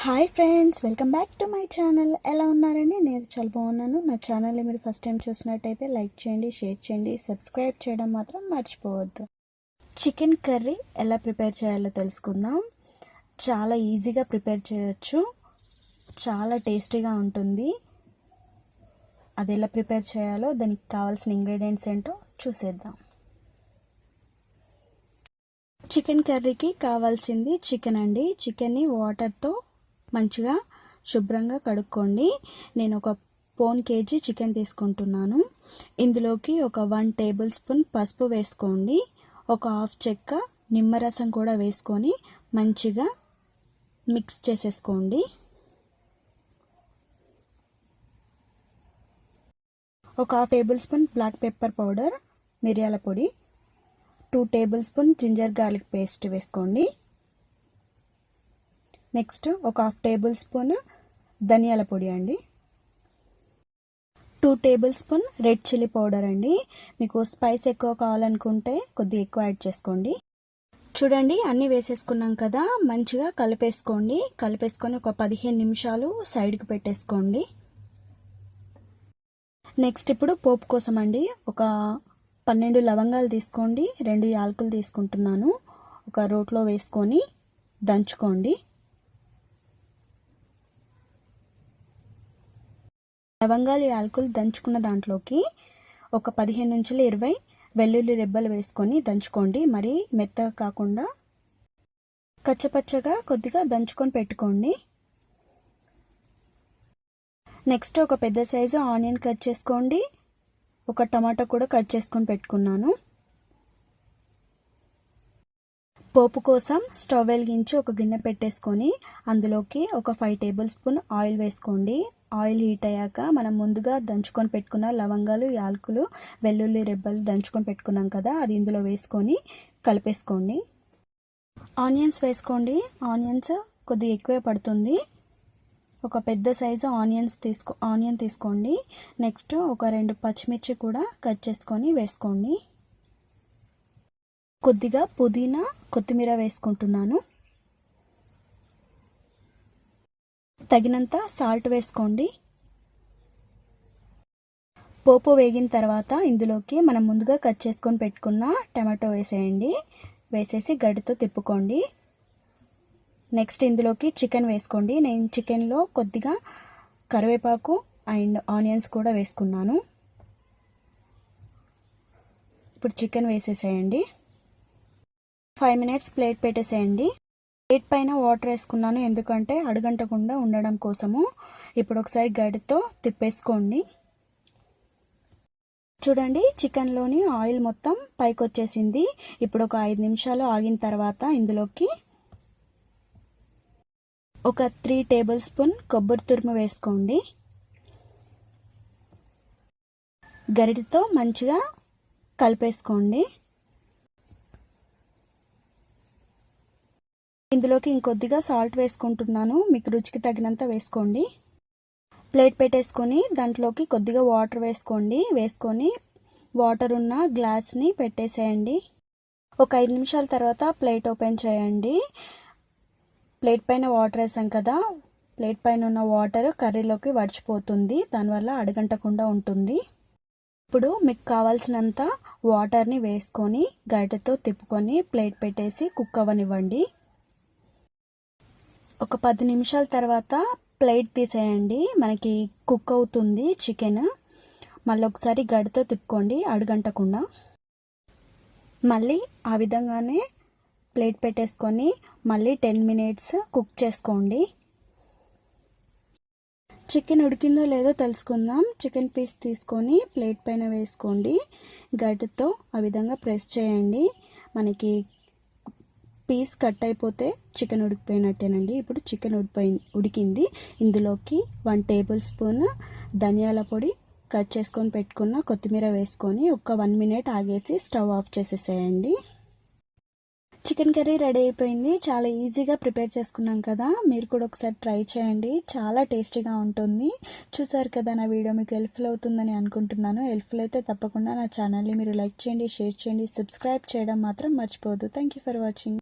Hi friends, welcome back to my channel. ఎలా ఉన్నారండి? నేను చాలా బాగున్నాను. నా ఛానల్ని మీరు ఫస్ట్ టైం చూసినట్టయితే లైక్ చేయండి, షేర్ చేయండి, సబ్స్క్రైబ్ చేయడం మాత్రం మర్చిపోవద్దు. చికెన్ కర్రీ ఎలా ప్రిపేర్ చేయాలో తెలుసుకుందాం. చాలా ఈజీగా ప్రిపేర్ చేయొచ్చు, చాలా టేస్టీగా ఉంటుంది. అది ఎలా ప్రిపేర్ చేయాలో, దానికి కావాల్సిన ఇంగ్రీడియంట్స్ ఏంటో చూసేద్దాం. చికెన్ కర్రీకి కావాల్సింది చికెన్ అండి. చికెన్ని వాటర్తో మంచిగా శుభ్రంగా కడుక్కోండి. నేను ఒక 1 kg చికెన్ తీసుకుంటున్నాను. ఇందులోకి ఒక 1 టేబుల్ స్పూన్ పసుపు వేసుకోండి. ఒక 1/2 చెక్క నిమ్మరసం కూడా వేసుకొని మంచిగా మిక్స్ చేసేసుకోండి. ఒక 1/2 tablespoon black pepper powder, మిరియాల పొడి, 2 tablespoon ginger garlic paste వేసుకోండి. నెక్స్ట్ ఒక 1/2 టేబుల్ స్పూన్ ధనియాల పొడి అండి, 2 tablespoon red chilli powder అండి. మీకు స్పైస్ ఎక్కువ కావాలనుకుంటే కొద్దిగా ఎక్కువ యాడ్ చేసుకోండి. చూడండి, అన్నీ వేసేసుకున్నాం కదా, మంచిగా కలిపేసుకొని ఒక 15 నిమిషాలు సైడ్కి పెట్టేసుకోండి. నెక్స్ట్ ఇప్పుడు పోపు కోసం అండి, ఒక 12 లవంగాలు తీసుకోండి, 2 యాలకులు తీసుకుంటున్నాను. ఒక రోట్లో వేసుకొని దంచుకోండి. లవంగాలు యాలకులు దంచుకున్న దాంట్లోకి ఒక 15 నుంచి 20 వెల్లుల్లి రెబ్బలు వేసుకొని దంచుకోండి. మరి మెత్తగా కాకుండా కచ్చపచ్చగా కొద్దిగా దంచుకొని పెట్టుకోండి. నెక్స్ట్ ఒక పెద్ద సైజు ఆనియన్ కట్ చేసుకోండి. ఒక టమాటా కూడా కట్ చేసుకొని పెట్టుకున్నాను. పోపు కోసం స్టవ్ వెలిగించి ఒక గిన్నె పెట్టేసుకొని అందులోకి ఒక 5 టేబుల్ స్పూన్ ఆయిల్ వేసుకోండి. ఆయిల్ హీట్ అయ్యాక మనం ముందుగా దంచుకొని పెట్టుకున్న లవంగాలు, యాలకులు, వెల్లుల్లి రెబ్బలు దంచుకొని పెట్టుకున్నాం కదా, అది ఇందులో వేసుకొని కలిపేసుకోండి. ఆనియన్స్ వేసుకోండి. ఆనియన్స్ కొద్దిగా ఎక్కువే పడుతుంది. ఒక పెద్ద సైజు ఆనియన్ తీసుకోండి. నెక్స్ట్ ఒక 2 పచ్చిమిర్చి కూడా కట్ చేసుకొని వేసుకోండి. కొద్దిగా పుదీనా, కొత్తిమీర వేసుకుంటున్నాను. తగినంత సాల్ట్ వేసుకోండి. పోపు వేగిన తర్వాత ఇందులోకి మనం ముందుగా కట్ చేసుకొని పెట్టుకున్న టమాటో వేసేయండి. వేసేసి గడ్డతో తిప్పుకోండి. నెక్స్ట్ ఇందులోకి చికెన్ వేసుకోండి. నేను చికెన్లో కొద్దిగా కరివేపాకు అండ్ ఆనియన్స్ కూడా వేసుకున్నాను. ఇప్పుడు చికెన్ వేసేసేయండి. 5 మినిట్స్ ప్లేట్ పెట్టేసేయండి. ప్లేట్ పైన వాటర్ వేసుకున్నాను, ఎందుకంటే అడుగంటకుండా ఉండడం కోసము. ఇప్పుడు ఒకసారి గడ్డతో తిప్పేసుకోండి. చూడండి, చికెన్లోని ఆయిల్ మొత్తం పైకి వచ్చేసింది. ఇప్పుడు ఒక 5 నిమిషాలు ఆగిన తర్వాత ఇందులోకి ఒక 3 టేబుల్ స్పూన్ కొబ్బరి తురుము వేసుకోండి. గరిటెతో మంచిగా కలిపేసుకోండి. ఇందులోకి ఇంకొద్దిగా సాల్ట్ వేసుకుంటున్నాను, మీకు రుచికి తగినంత వేసుకోండి. ప్లేట్ పెట్టేసుకొని దాంట్లోకి కొద్దిగా వాటర్ వేసుకొని వాటర్ ఉన్న గ్లాస్ని పెట్టేసేయండి. ఒక 5 నిమిషాల తర్వాత ప్లేట్ ఓపెన్ చేయండి. ప్లేట్ పైన వాటర్ వేసాం కదా, ప్లేట్ పైన ఉన్న వాటర్ కర్రీలోకి వడిచిపోతుంది, దానివల్ల అడుగంటకుండా ఉంటుంది. ఇప్పుడు మీకు కావాల్సినంత వాటర్ని వేసుకొని గరిటెతో తిప్పుకొని ప్లేట్ పెట్టేసి కుక్ అవ్వనివ్వండి. ఒక 10 నిమిషాల తర్వాత ప్లేట్ తీసేయండి. మనకి కుక్ అవుతుంది చికెన్. మళ్ళీ ఒకసారి గడితో తిప్పుకోండి అడుగంటకుండా. మళ్ళీ ఆ విధంగానే ప్లేట్ పెట్టేసుకొని మళ్ళీ 10 మినిట్స్ కుక్ చేసుకోండి. చికెన్ ఉడికిందో లేదో తెలుసుకుందాం. చికెన్ పీస్ తీసుకొని ప్లేట్ పైన వేసుకోండి. గడితో ఆ విధంగా ప్రెస్ చేయండి. మనకి పీస్ కట్ అయిపోతే చికెన్ ఉడికిపోయినట్టేనండి. ఇప్పుడు చికెన్ ఉడికింది. ఇందులోకి 1 టేబుల్ స్పూన్ ధనియాల పొడి, కట్ చేసుకొని పెట్టుకున్న కొత్తిమీర వేసుకొని ఒక 1 మినిట్ ఆగేసి స్టవ్ ఆఫ్ చేసేసేయండి. చికెన్ కర్రీ రెడీ అయిపోయింది. చాలా ఈజీగా ప్రిపేర్ చేసుకున్నాం కదా, మీరు కూడా ఒకసారి ట్రై చేయండి. చాలా టేస్టీగా ఉంటుంది. చూసారు కదా, నా వీడియో మీకు హెల్ప్ఫుల్ అవుతుందని అనుకుంటున్నాను. హెల్ప్ఫుల్ అయితే తప్పకుండా నా ఛానల్ని మీరు లైక్ చేయండి, షేర్ చేయండి, సబ్స్క్రైబ్ చేయడం మాత్రం మర్చిపోవద్దు. Thank you for watching.